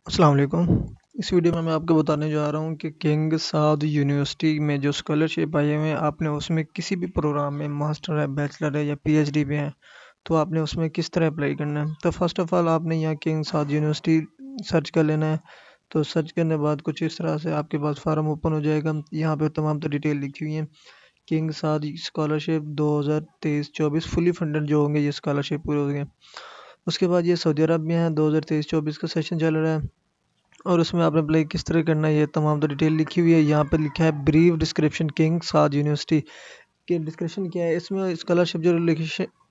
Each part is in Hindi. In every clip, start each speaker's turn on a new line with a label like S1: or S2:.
S1: अस्सलाम वालेकुम। इस वीडियो में मैं आपको बताने जा रहा हूँ कि किंग साउद यूनिवर्सिटी में जो स्कॉलरशिप आई हुई है, आपने उसमें किसी भी प्रोग्राम में मास्टर है, बैचलर है या पीएचडी में है, तो आपने उसमें किस तरह अप्लाई करना है। तो फर्स्ट ऑफ़ ऑल आपने यहाँ किंग साउद यूनिवर्सिटी सर्च कर लेना है। तो सर्च करने के बाद कुछ इस तरह से आपके पास फार्म ओपन हो जाएगा। यहाँ पे तमाम तो डिटेल लिखी हुई है। King Saud scholarship 2023-24 fully funded जो होंगे ये स्कॉलरशिप पूरे होंगे। उसके बाद ये सऊदी अरब में है, 2023-24 का सेशन चल रहा है और उसमें आपने अप्लाई किस तरह करना है ये तमाम तो डिटेल लिखी हुई है। यहाँ पर लिखा है ब्रीफ डिस्क्रिप्शन किंग साद यूनिवर्सिटी की डिस्क्रिप्शन क्या है। इसमें स्कॉलरशिप जो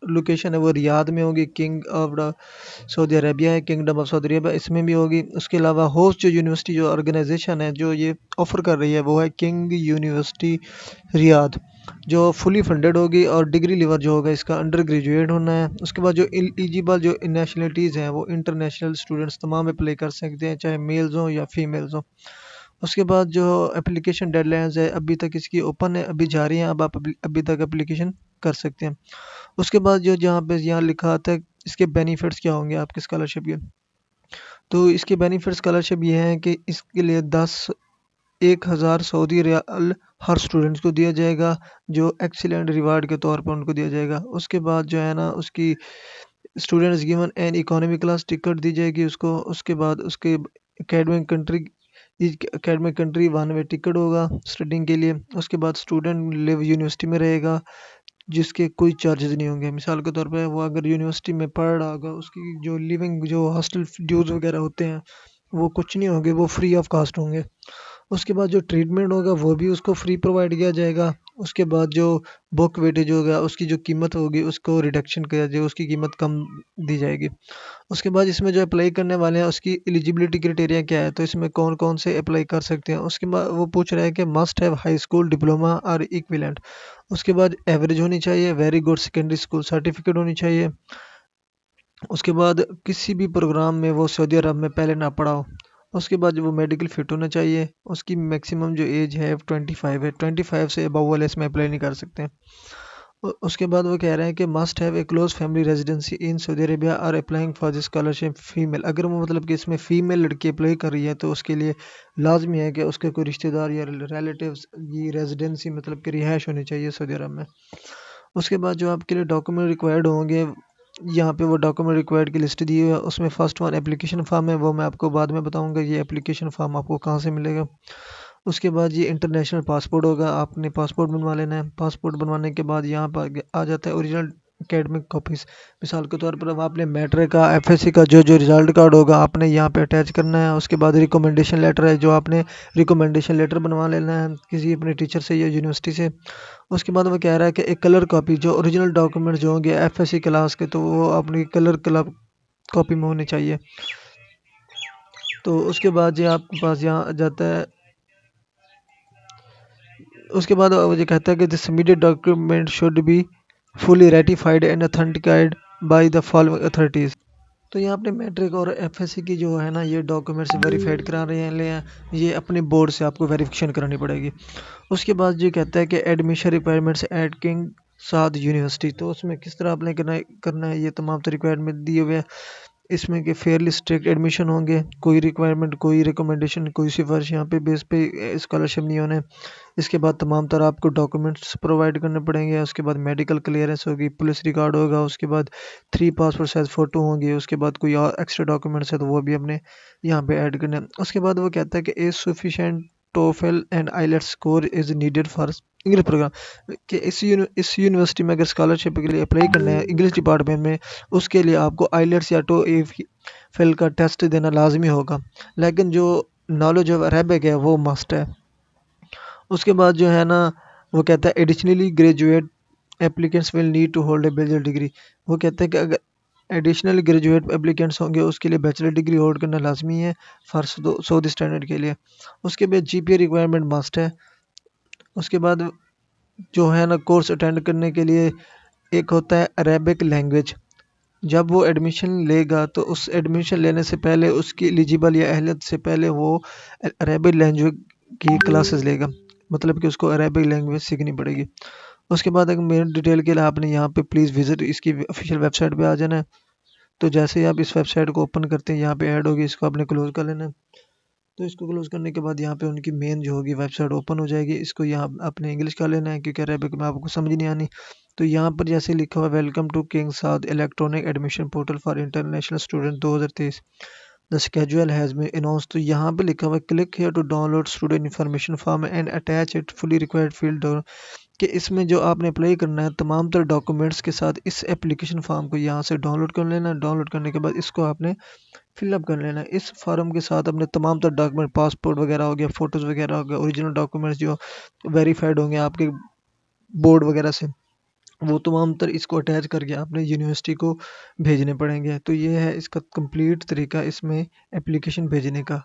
S1: लोकेशन है वो रियाद में होगी, king of the Saudi Arabia है, किंगडम ऑफ सऊदी अरेबिया इसमें भी होगी। उसके अलावा होस्ट जो यूनिवर्सिटी जो ऑर्गेनाइजेशन है जो ये ऑफ़र कर रही है वो है किंग यूनिवर्सिटी रियाद, जो फुली फंडेड होगी और डिग्री लेवल जो होगा इसका अंडर ग्रेजुएट होना है। उसके बाद जो एलिजिबल जो नेशनलिटीज़ हैं वो इंटरनेशनल स्टूडेंट्स तमाम अप्लाई कर सकते हैं, चाहे मेल्स हों या फीमेल्स हों। उसके बाद जो एप्लीकेशन डेडलाइंस है अभी तक इसकी ओपन है, अभी जारी है, अब आप अभी तक एप्लीकेशन कर सकते हैं। उसके बाद जो जहाँ पे यहाँ लिखा आता है इसके बेनिफिट्स क्या होंगे आपकी स्कॉलरशिप के, तो इसके बेनिफिट स्कॉलरशिप ये हैं कि इसके लिए 1,000 सऊदी रियाल हर स्टूडेंट्स को दिया जाएगा, जो एक्सीलेंट रिवार्ड के तौर पर उनको दिया जाएगा। उसके बाद जो है ना उसकी students given an economy class ticket दी जाएगी उसको। उसके बाद उसके academic country academic country one way ticket होगा स्टडिंग के लिए। उसके बाद स्टूडेंट लिव यूनिवर्सिटी में रहेगा जिसके कोई चार्जेस नहीं होंगे। मिसाल के तौर पे वो अगर यूनिवर्सिटी में पढ़ रहा होगा उसकी जो लिविंग जो हॉस्टल ड्यूज़ वगैरह होते हैं वो कुछ नहीं होंगे, वो फ्री ऑफ कास्ट होंगे। उसके बाद जो ट्रीटमेंट होगा वो भी उसको फ्री प्रोवाइड किया जाएगा। उसके बाद जो बुक वेटेज होगा उसकी जो कीमत होगी उसको रिडक्शन किया जाएगा, उसकी कीमत कम दी जाएगी। उसके बाद इसमें जो अप्लाई करने वाले हैं उसकी एलिजिबिलिटी क्राइटेरिया क्या है, तो इसमें कौन कौन से अप्लाई कर सकते हैं। उसके बाद वो पूछ रहा है कि must have high school diploma और इक्विवेलेंट। उसके बाद एवरेज होनी चाहिए, very good secondary school certificate होनी चाहिए। उसके बाद किसी भी प्रोग्राम में वो सऊदी अरब में पहले ना पढ़ा हो। उसके बाद जो वो मेडिकल फिट होना चाहिए। उसकी मैक्सिमम जो एज है 25 है, 25 से अबव वाले इसमें अप्लाई नहीं कर सकते। उसके बाद वो कह रहे हैं कि must have a close family residency in Saudi Arabia और applying for this scholarship female. अगर वो मतलब कि इसमें फ़ीमेल लड़की अप्लाई कर रही है तो उसके लिए लाजमी है कि उसके कोई रिश्तेदार या रिलेटिव्स की रेजिडेंसी मतलब कि रिहाइश होनी चाहिए सऊदी अरब में। उसके बाद जो आपके लिए डॉक्यूमेंट रिक्वायर्ड होंगे, यहाँ पे वो डॉक्यूमेंट रिक्वायर्ड की लिस्ट दी हुई है। उसमें फर्स्ट वन एप्लीकेशन फ़ॉर्म है, वो मैं आपको बाद में बताऊँगा ये एप्लीकेशन फ़ॉर्म आपको कहाँ से मिलेगा। उसके बाद ये इंटरनेशनल पासपोर्ट होगा, आपने पासपोर्ट बनवा लेना है। पासपोर्ट बनवाने के बाद यहाँ पर आ जाता है ओरिजिनल एकेडमिक कॉपीज़। मिसाल के तौर पर अब आपने मैट्रिक का एफएससी का जो रिजल्ट कार्ड होगा आपने यहाँ पे अटैच करना है। उसके बाद रिकमेंडेशन लेटर है जो आपने रिकमेंडेशन लेटर बनवा लेना है किसी अपने टीचर से या यूनिवर्सिटी से। उसके बाद वो कह रहा है कि एक कलर कॉपी जो ओरिजिनल डॉक्यूमेंट जो होंगे एफएससी क्लास के तो वो अपनी कलर कॉपी में होने चाहिए। तो उसके बाद ये आपके पास यहाँ आ जाता है। उसके बाद वो ये कहता है कि the submitted document should be fully ratified and authenticated by the following authorities. तो यहाँ अपने मैट्रिक और एफएससी की जो है ना ये डॉक्यूमेंट्स वेरीफाइड करा रहे हैं, ये अपने बोर्ड से आपको वेरिफिकेशन करानी पड़ेगी। उसके बाद ये कहता है कि एडमिशन रिक्वायरमेंट्स एट किंग साद यूनिवर्सिटी, तो उसमें किस तरह अप्लाई करना है ये तमाम तो रिक्वायरमेंट दिए हुए हैं इसमें कि फेयरली स्ट्रिक्ट एडमिशन होंगे, कोई रिक्वायरमेंट कोई रिकमेंडेशन कोई सिफारिश यहाँ पे बेस पे स्कॉलरशिप नहीं होने। इसके बाद तमाम तरह आपको डॉक्यूमेंट्स प्रोवाइड करने पड़ेंगे। उसके बाद मेडिकल क्लियरेंस होगी, पुलिस रिकॉर्ड होगा, उसके बाद 3 पासपोर्ट साइज़ फ़ोटो होंगे। उसके बाद कोई और एक्स्ट्रा डॉक्यूमेंट्स है तो वो भी अपने यहाँ पे ऐड करने हैं। उसके बाद वो कहता है कि a sufficient TOEFL and IELTS score is needed for English program, कि इस यूनिवर्सिटी में अगर स्कॉलरशिप के लिए अप्लाई करना है इंग्लिश डिपार्टमेंट में उसके लिए आपको आइलेट्स या टोएफिल का टेस्ट देना लाजमी होगा, लेकिन जो नॉलेज ऑफ अरेबिक है वो मस्ट है। उसके बाद जो है ना वो कहता है additionally graduate applicants will need to hold a bachelor degree. वो कहता है कि अगर एडिशनल ग्रेजुएट एप्लीकेंट्स होंगे उसके लिए बैचलर डिग्री होल्ड करना लाजमी है फॉर सऊदी स्टैंडर्ड के लिए। उसके बाद जीपीए रिक्वायरमेंट मस्ट है। उसके बाद जो है ना कोर्स अटेंड करने के लिए एक होता है अरेबिक लैंग्वेज। जब वो एडमिशन लेगा तो उस एडमिशन लेने से पहले उसकी एलिजिबल या अहलियत से पहले वो अरेबिक लैंग्वेज की क्लासेस लेगा, मतलब कि उसको अरेबिक लैंग्वेज सीखनी पड़ेगी। उसके बाद एक मेन डिटेल के लिए आपने यहाँ पे प्लीज़ विज़िट इसकी ऑफिशियल वेबसाइट पे आ जाना है। तो जैसे ही आप इस वेबसाइट को ओपन करते हैं, यहाँ पे ऐड होगी, इसको आपने क्लोज़ कर लेना है। तो इसको क्लोज़ करने के बाद यहाँ पे उनकी मेन जो होगी वेबसाइट ओपन हो जाएगी। इसको यहाँ आपने इंग्लिश कर लेना है क्योंकि अरेबिक में आपको समझ नहीं आनी। तो यहाँ पर जैसे लिखा हुआ है, welcome to King Saud electronic admission portal for international student 2023, the schedule has been announced. तो यहाँ पे लिखा हुआ है, click here to download student information form and attach it fully required field, कि इसमें जो आपने अप्लाई करना है तमाम तरह डॉक्यूमेंट्स के साथ इस एप्लीकेशन फॉर्म को यहाँ से डाउनलोड कर लेना है। डाउनलोड करने के बाद इसको आपने फिलअप कर लेना है। इस फॉर्म के साथ अपने तमाम तरह डॉक्यूमेंट, पासपोर्ट वगैरह हो गया, फ़ोटोज़ वगैरह हो गया, ओरिजिनल डॉक्यूमेंट्स जो वेरीफाइड होंगे आपके बोर्ड वगैरह से, वो तमाम तर इसको अटैच करके आपने यूनिवर्सिटी को भेजने पड़ेंगे। तो ये है इसका कंप्लीट तरीका इसमें एप्लीकेशन भेजने का।